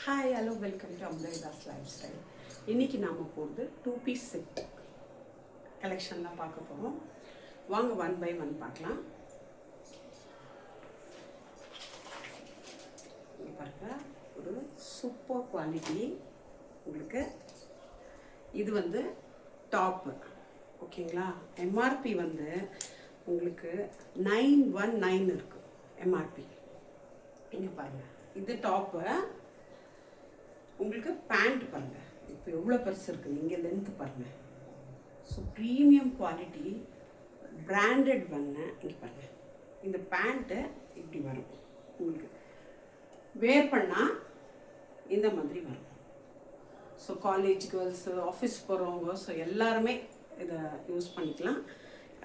Hi hello welcome to Amrita's life style. இன்றைக்கி நாம் போகிறது 2 பீஸ் செட் கலெக்ஷன் தான் பார்க்க போகிறோம். வாங்க 1 by 1 பார்க்கலாம். பாருங்க, ஒரு சூப்பர் குவாலிட்டி. உங்களுக்கு இது வந்து டாப்பு, ஓகேங்களா? எம்ஆர்பி வந்து உங்களுக்கு 919 இருக்குது எம்ஆர்பி. இங்கே பாருங்கள், இது டாப்பு. உங்களுக்கு பேண்ட் பாருங்கள், இப்போ எவ்வளோ பெருசு இருக்குது, இங்கே லென்த்து பாருங்கள். ஸோ ப்ரீமியம் குவாலிட்டி பிராண்டட் பண்ண. இங்கே பாருங்கள், இந்த பேண்ட்டு இப்படி வரும். உங்களுக்கு வேர் பண்ணால் இந்த மாதிரி வரும். ஸோ காலேஜ் கேர்ள்ஸு, ஆஃபீஸ் போகிறவங்க, ஸோ எல்லாருமே இதை யூஸ் பண்ணிக்கலாம்.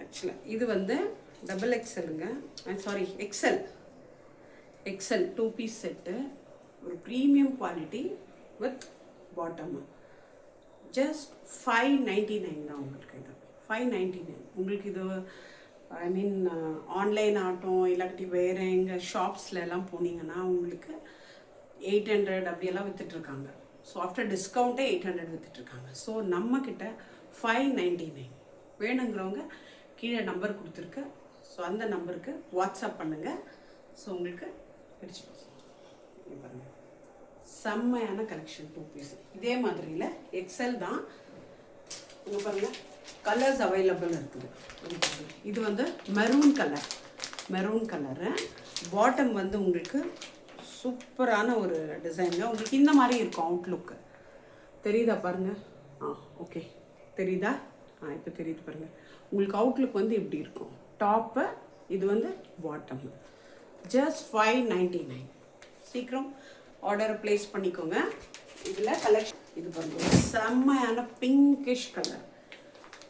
ஆக்சுவலாக இது வந்து டபுள் எக்ஸலுங்க, சாரி எக்ஸல் 2 பீஸ் செட்டு. ஒரு premium quality with bottom. Just 599 தான் உங்களுக்கு. இது 599. உங்களுக்கு இது ஐ மீன் ஆன்லைன் ஆகட்டும், இல்லாட்டி வேறு எங்கள் ஷாப்ஸில் எல்லாம் போனீங்கன்னா உங்களுக்கு 800 அப்படியெல்லாம் விற்றுட்ருக்காங்க. ஸோ ஆஃப்டர் டிஸ்கவுண்ட்டே 800 விற்றுட்ருக்காங்க. ஸோ நம்மக்கிட்ட 599. வேணுங்கிறவங்க கீழே நம்பர் கொடுத்துருக்கு. ஸோ அந்த நம்பருக்கு வாட்ஸ்அப் பண்ணுங்கள். ஸோ உங்களுக்கு பிடிச்சி பாருங்கள், செம்மையான கலெக்ஷன் 2 பீஸ். இதே மாதிரியில் எக்ஸல் தான். இங்கே பாருங்கள், கலர்ஸ் அவைலபிள் இருக்குது. இது வந்து மெரூன் கலரு. பாட்டம் வந்து உங்களுக்கு சூப்பரான ஒரு டிசைனுங்க. உங்களுக்கு இந்த மாதிரி இருக்கும் அவுட்லுக்கு. தெரியுதா பாருங்கள்? ஓகே, தெரியுதா? இப்போ தெரியுது பாருங்கள். உங்களுக்கு அவுட்லுக் வந்து இப்படி இருக்கும். டாப்பு, இது வந்து பாட்டம். ஜஸ்ட் 599. சீக்கிரம் ஆர்டரை ப்ளேஸ் பண்ணிக்கோங்க. இதில் கலர் இது பாருங்கள், செம்மையான pinkish colour.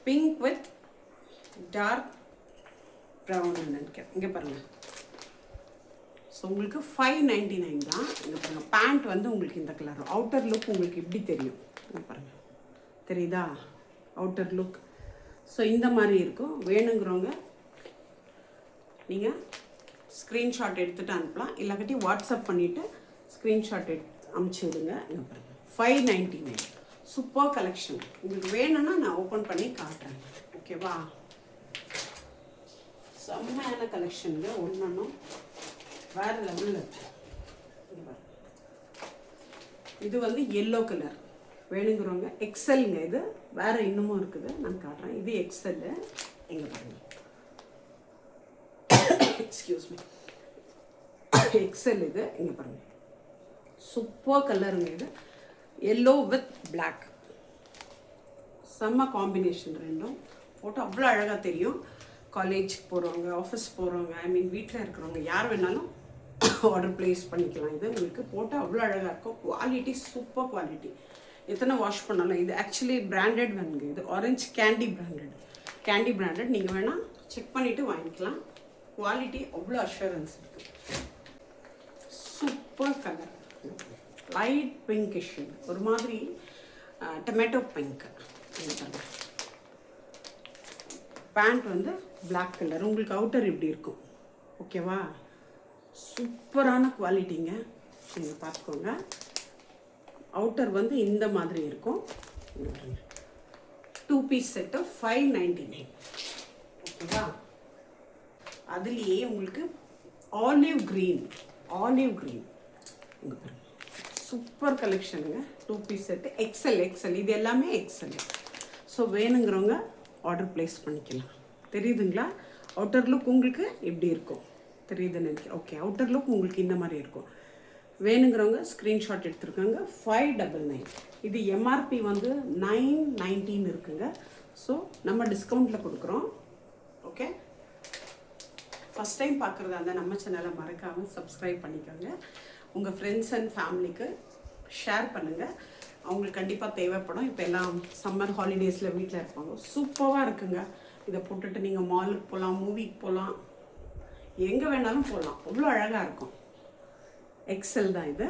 Pink with dark brown நினைக்கிறேன். இங்கே பாருங்கள். ஸோ உங்களுக்கு 599 தான். இங்கே பாருங்கள், பேண்ட் வந்து உங்களுக்கு இந்த கலர். அவுட்டர் லுக் உங்களுக்கு இப்படி தெரியும். இங்கே பாருங்கள், தெரியுதா அவுட்டர் லுக்? ஸோ இந்த மாதிரி இருக்கும். வேணுங்கிறவங்க நீங்கள் ஸ்க்ரீன்ஷாட் எடுத்துகிட்டு அனுப்பலாம். இல்லாட்டி வாட்ஸ்அப் பண்ணிவிட்டு ஸ்க்ரீன்ஷாட் அமுச்சு விடுங்க. இங்கே பாருங்கள், 599. Super collection. உங்களுக்கு வேணும்னா நான் ஓப்பன் பண்ணி காட்டுறேன், ஓகேவா? செம்மையான கலெக்ஷனுங்க. ஒன்றும் வேறு லெவலில் இருக்கு. இது வந்து எல்லோ கலர். வேணுங்கிறவங்க எக்ஸல்ங்க. இது வேறு இன்னமும் இருக்குது, நான் காட்டுறேன். இது எக்ஸல்லு. எங்கே பாருங்கள், எக்ஸ்கியூஸ் மீ, எக்ஸல். இது இங்கே பாருங்கள், சூப்பர் கலருங்க. இது எல்லோ வித் பிளாக், செம்ம காம்பினேஷன். ரெண்டும் போட்டு அவ்வளோ அழகாக தெரியும். காலேஜுக்கு போகிறவங்க, ஆஃபீஸ் போகிறவங்க, ஐ மீன் வீட்டில் இருக்கிறவங்க யார் வேணாலும் ஆர்டர் ப்ளேஸ் பண்ணிக்கலாம். இது உங்களுக்கு போட்டு அவ்வளோ அழகாக இருக்கும். Quality super quality. எத்தனை வாஷ் பண்ணலாம். இது ஆக்சுவலி பிராண்டட் வந்துங்க. இது ஆரஞ்ச் கேண்டி பிராண்டட். நீங்கள் வேணால் செக் பண்ணிவிட்டு வாங்கிக்கலாம். குவாலிட்டி அவ்வளோ அஷூரன்ஸ் இருக்குது. சூப்பர் கலர், லைட் பிங்கிஷ், ஒரு மாதிரி டொமேட்டோ பிங்க். பேண்ட் வந்து பிளாக் கலர். உங்களுக்கு அவுட்டர் இப்படி இருக்கும், ஓகேவா? சூப்பரான குவாலிட்டிங்க. நீங்கள் பார்த்துக்கோங்க. அவுட்டர் வந்து இந்த மாதிரி இருக்கும். 2 பீஸ் செட்டு 599, ஓகேவா? அதுலேயே உங்களுக்கு ஆலிவ் க்ரீன் இங்கே பாருங்கள், சூப்பர் கலெக்ஷனுங்க. 2 பீஸ் செட்டு எக்ஸல். இது எல்லாமே எக்ஸல். ஸோ வேணுங்கிறவங்க ஆர்டர் ப்ளேஸ் பண்ணிக்கலாம். தெரியுதுங்களா? அவுட்டர் லுக் உங்களுக்கு இப்படி இருக்கும், தெரியுதுன்னு நினைக்கிறேன். ஓகே, அவுட்டர் லுக் உங்களுக்கு இந்த மாதிரி இருக்கும். வேணுங்கிறவங்க ஸ்க்ரீன்ஷாட் எடுத்துருக்காங்க. 599. இது எம்ஆர்பி வந்து 919 இருக்குங்க. ஸோ நம்ம டிஸ்கவுண்ட்டில் கொடுக்குறோம், ஓகே? ஃபஸ்ட் டைம் பார்க்குறதா இருந்தால் நம்ம சேனலை மறக்காமல் சப்ஸ்கிரைப் பண்ணிக்கோங்க. உங்கள் ஃப்ரெண்ட்ஸ் அண்ட் ஃபேமிலிக்கு ஷேர் பண்ணுங்கள். அவங்களுக்கு கண்டிப்பாக தேவைப்படும். இப்போ எல்லாம் சம்மர் ஹாலிடேஸில் வீட்டில் இருப்பாங்க. சூப்பராக இருக்குங்க. இதை போட்டுட்டு நீங்கள் மாலுக்கு போகலாம், மூவிக்கு போகலாம், எங்கே வேணாலும் போகலாம். அவ்வளோ அழகாக இருக்கும். எக்ஸல் தான் இது.